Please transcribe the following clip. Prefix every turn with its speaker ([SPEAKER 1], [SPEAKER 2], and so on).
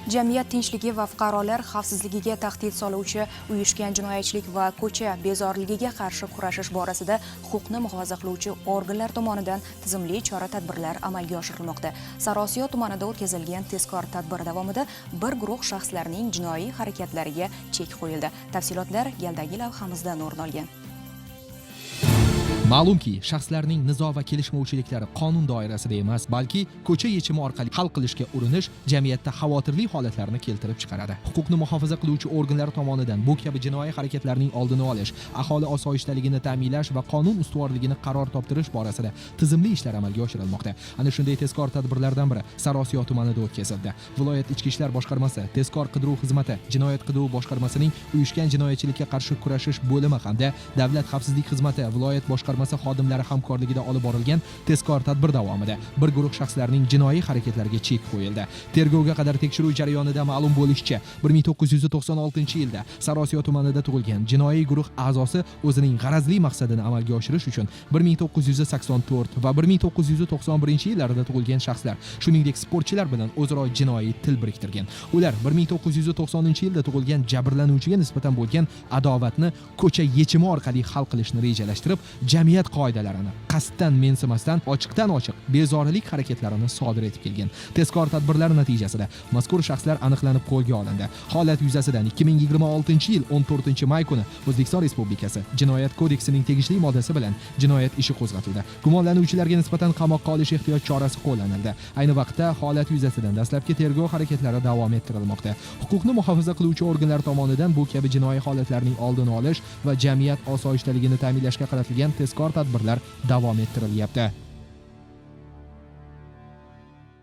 [SPEAKER 1] Jamiyat tinchligi va fuqarolar xavfsizligiga tahdid soluvchi uyushgan jinoyatchilik va ko'cha bezorligiga qarshi kurashish borasida huquqni muhofaza qiluvchi organlar tomonidan tizimli chora-tadbirlar amalga oshirilmoqda. Sariosiyo tumanida o'tkazilgan tezkor tadbir davomida bir guruh shaxslarning jinoiy harakatlariga chek qo'yildi. Tafsilotlar galdagi lavhamizdan o'rin olgan.
[SPEAKER 2] Ma'lumki, shaxslarning nizo va kelishmovchiliklari qonun doirasida emas, balki ko'cha yechimi orqali hal qilishga urinish jamiyatda xavotirli holatlarni keltirib chiqaradi. Huquqni muhofaza qiluvchi organlar tomonidan bu kabi jinoiy harakatlarning oldini olish, aholi osoyishtaligini ta'minlash va qonun ustuvorligini qaror toptirish borasida tizimli ishlar amalga oshirilmoqda. Ana shunday tezkor tadbirlardan biri Sariosiyo tumanida o'tkazildi. Viloyat ichki ishlar boshqarmasi, tezkor qidiruv xizmati, jinoyat qidiruv boshqarmasining uyushgan jinoyatchilikka qarshi kurashish bo'limi hamda davlat xavfsizlik xizmati viloyat boshqarmasi xodimlari hamkorligida olib borilgan tezkor tadbir davomida bir guruh shaxslarning jinoiy harakatlariga chek qo'yildi. Tergovga qadar tekshiruv jarayonida ma'lum bo'lishicha, 1996-yilda Sariosiyo tumanida tug'ilgan jinoiy guruh a'zosi o'zining g'arazli maqsadini amalga oshirish uchun 1984 va 1991-yillarda tug'ilgan shaxslar, shuningdek sportchilar bilan o'zaro jinoiy til biriktirgan. Ular 1990-yilda tug'ilgan jabrlanuvchiga nisbatan bo'lgan adovatni ko'cha yechimi orqali hal qilishni rejalashtirib, jamiyat qoidalarini qasddan mensimasdan ochiqdan ochiq bezorilik harakatlarini sodir etib kelgan. Tezkor tadbirlar natijasida mazkur shaxslar aniqlanib qo'lga olindi. Holat yuzasidan 2026-yil 14-may kuni O'zbekiston Respublikasi Jinoyat kodeksining tegishli moddasi bilan jinoyat ishi qo'zg'atildi. Gumonlanuvchilarga nisbatan qamoqqa olish ehtiyot chorasi qo'llanildi. Ayni vaqtda holat yuzasidan dastlabki tergov harakatlari davom ettirilmoqda. Huquqni muhofaza qiluvchi organlar tomonidan bu kabi jinoiy holatlarning oldini olish va jamiyat osoyishtaligini ta'minlashga qaratilgan tezkor tadbirlar davom ettirilyapti.